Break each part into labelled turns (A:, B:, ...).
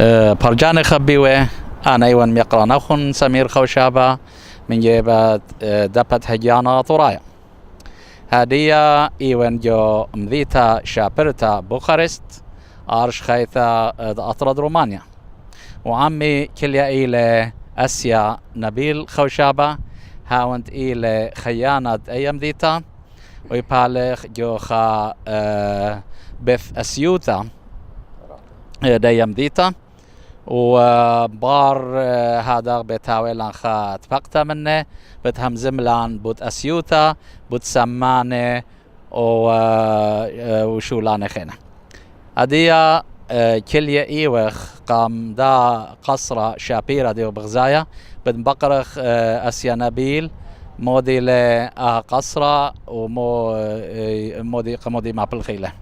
A: برجاني خبيوه أنا أيوان ميقران أخون سمير خوشابة من جيبة دبت هجانا طرايا هدية إيوان جو مذيتا شابرتا بوخارست أرش خيثا أطرد رومانيا وعمي كليا إلى أسيا نبيل خوشابة هاونت إلى خيانة أيام ذيتا ويبالغ جو خا بث أسيوتا دايام ذيتا وبار هذا بتاويلان خا اتفقتا منه بتهم زملان بوت أسيوتا بوت سمانه وشولان خينا أديا كليا إيوخ قام دا قصرة شابيرة ديو بغزايا بدن بقرخ أسيا نبيل مودي قصرة مودي مع بالخيلة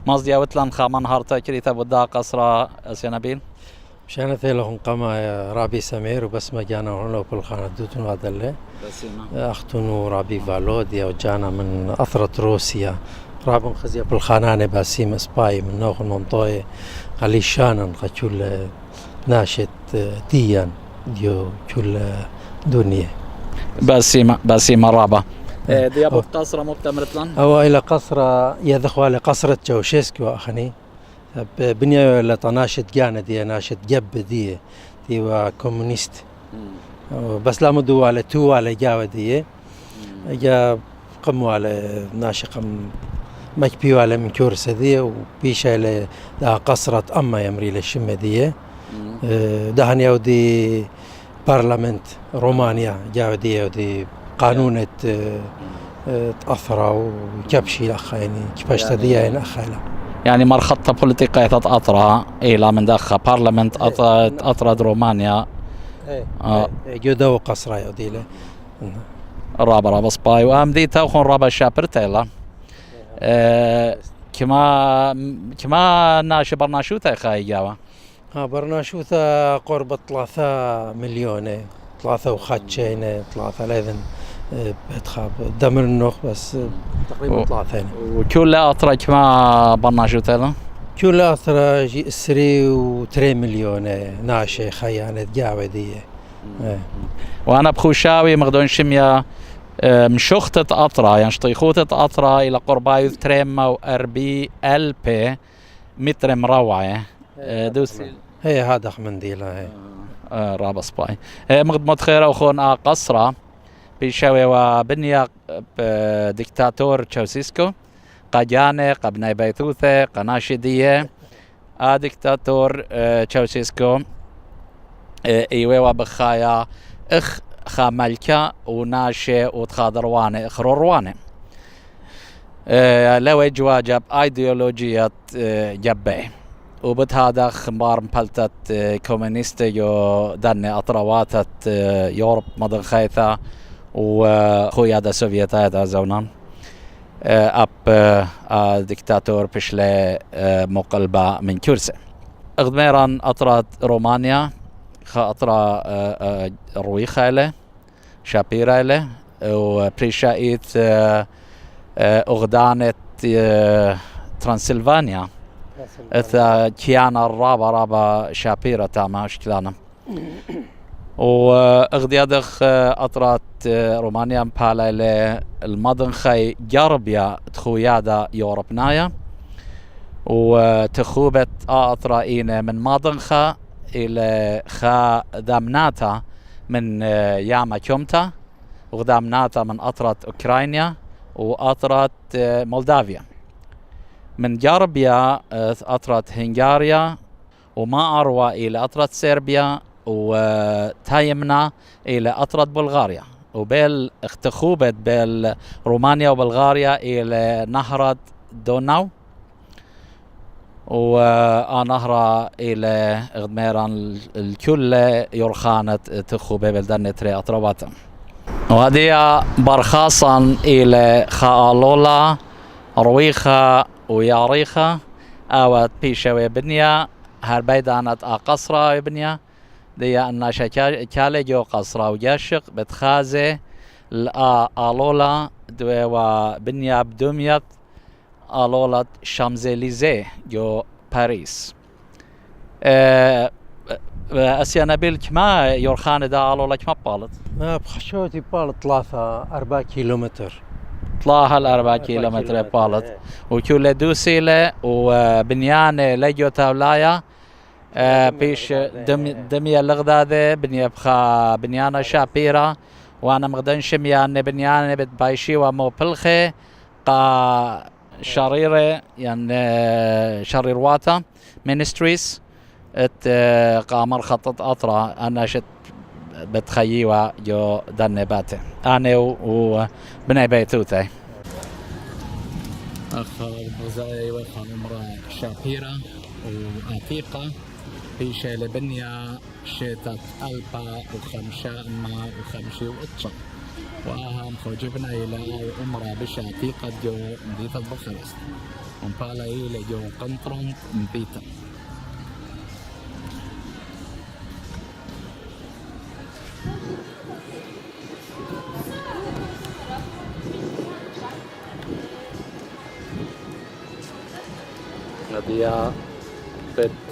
A: مصدي أوتلان خامان هارتا كريتا بدا قصرة أسيا نبيل
B: مشان ثيلهم قما رابي سمير وبس ما جانا هنا بالخانة دوتون هذا اللي أختنو رابي فالوديا وجانا من أثرة روسيا رابن خزيا بالخانة باسيم سباي من نوخ المنطقة علي شانن خشول ناشط ديان ديو كل دنيا
A: باسيم رابا دي أبو قصرة مبتمرتلان
B: أو إلى قصرة يذخوا على قصرة جوشيسكو أخني بنيا لطناشت جانا دي ناشط جب دي وكومونيست بس لا مدو على تو على جاوا دي جا قموا على ناشقم مكبيو على من كورس دي وبيشا على قصرة أما يمري للشمة دي دهن يودي برلمنت رومانيا جاوا دي يودي قانون تأثرا وكبشي الأخ يعني كبشت دي يعني أخيلا
A: يعني مرخطة بوليتيقية أطرا إلى من داخل بارلمنت أطرد رومانيا
B: جودو قصرة يودي له
A: رابا سباي وام دي تاخون رابا شابرتيلا كما ناشي برناشوتا خاي جاوا
B: برناشوتا قرب 3 مليون 3 وخاتشين 3 لذن بتخاب دمر النخ بس تقريبا 3
A: وكل أطرا كما برناشوتا
B: كل أطرا جي 3 مليون ناشي خيانة جاوا دي
A: وأنا بخوشاوي مغدون شمية مشوختة أطرا يعني شطيخوتة أطرا إلى قربايو 340 ألف متر مروعة دوسي
B: هي هذا منديلة هي
A: رابا سباي مغد خيرا وخون قصرة بيشاوي وبنيا ديكتاتور تشاوسيسكو قجاني قبناي بيثوثة قناشدية ديكتاتور تشاوسيسكو ايوه وبخايا خاملكا وناشي وتخادرواني اخرورواني لو جواجب ايديولوجية جبه وبد هذا خمار مبلتت كومونيستي يو دني اطرواتت يوروب مدن خيثة وخويا دا سوفيتا دا زونان ديكتاتور بشلي مقلبة من كرسي اغدميران اطرات رومانيا خاطرة رويخة له شابيرة له وبريشايت أغدانة ترانسلفانيا إذا كيانا رابا شابيرة تاما شكلانا وأغديادخ أطرات رومانيا مبالا للمدن خي جربيا تخويادا يوروبنايا وتخوبت أطرائين من مدن خا إلى خا دامناتا من ياما كومتا وغدامناتا من أطرت أوكرانيا وأطرت مولدافيا من جاربيا أطرت هنغاريا وما أروى إلى أطرت سربيا وتايمنا إلى أطرت بلغاريا وبال اختخوبت بين رومانيا وبلغاريا إلى نهر دوناو ونهر إلى غدميران الكل يرخانة تخوبة بلدان تري أطرواتهم وهذه برخاصا إلى خالولا رويخة وياريخة أو بيشوي بنيا هربيدانت قصرة بنيا دي أن شكالي جو قصرة وجاشق بتخازي الألولا دوي وبنيا بدوميت ألولة شامزليزيه جو باريس أسيانا بيلك ما يورخان دا على لك ما بالت
B: ما بخشوتي بال 3-4 كيلومتر
A: طلعها الأربعة كيلومتر بالت وكل دوسيلة وبنيان لجو تاولايا بيش دمية الغدادة بنيانا شابيرا وانا مغدن شميان بنيان بتبايشي ومو بلخي قا شريرة يعني شرير واتا مينستريز قامر خطط أطرا أنا شت بتخييوا جو دنباتي أنا وبني بيتوتي أخ بغزاي وخا عمرة شابيرا وعتيقة في شيل بنيا شتت ألبا وخمشة وإتشا وأهم خجبنا إلى عمرة بشعتيقة جو مدينة بوخارست ومبالا إلى جو قنطرم مدينة هذه بت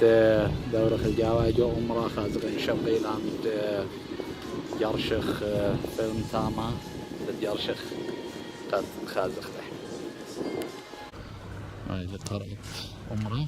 A: دورة الجاوة جو عمرة خازقين شوقي عند جرشخ فيلم تاما جرشخ قد خازق له هاي قرأت عمرة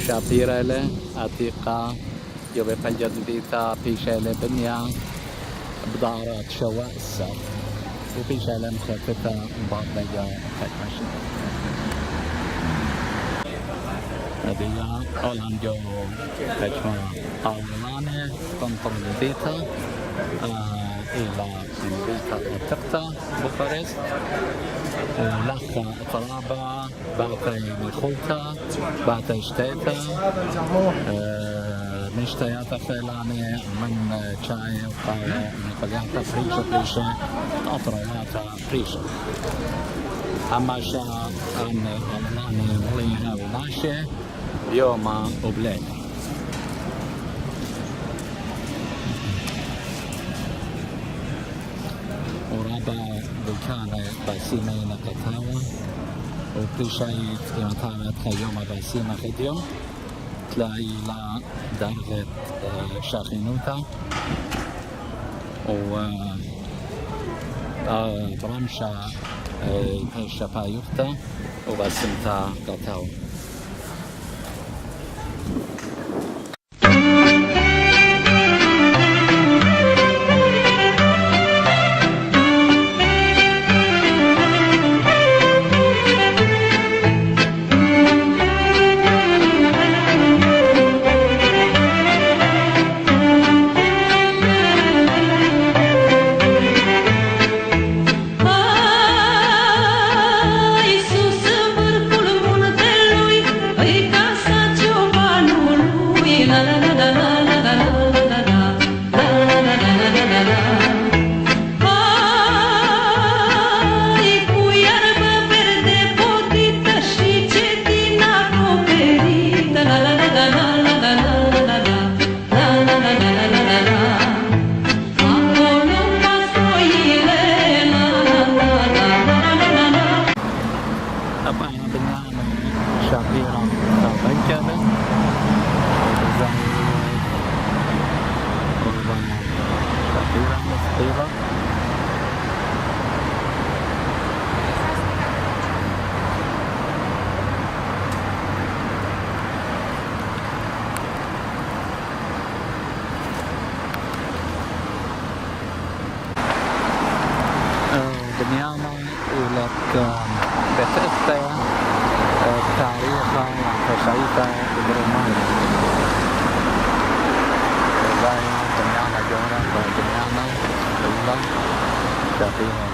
A: شابيرة عتيقة يوبي بنجد ديتا بيشالة بنيا بدارات شواء السر وبيشالة مخففة مباطنية حكمشة هذه أولان جو حكمة أولانة كنترول ديتا إلى بيتا وتقتا بوخارست ولخ طرابة بعتي مخولتا بعتي شتيتا مشتياتا فيلاني من شاي وقاية من قلياتا فريشة أطرياتا فريشة أما شا أن أملاني مليها وناشي يوما وبليلي ورابا بكانة باسيمة نقطاوة وبريشايت يمتابت خيومة باسيمة خديوم تلاقي لا درجة شاخينوتا و برمشة هيشة بايوختا وباسمتا قطاوة نياما ولك بتأثر تاريخها وتشعيفها برومانيا زي دنيانا جورا ودنيانا الله شافيها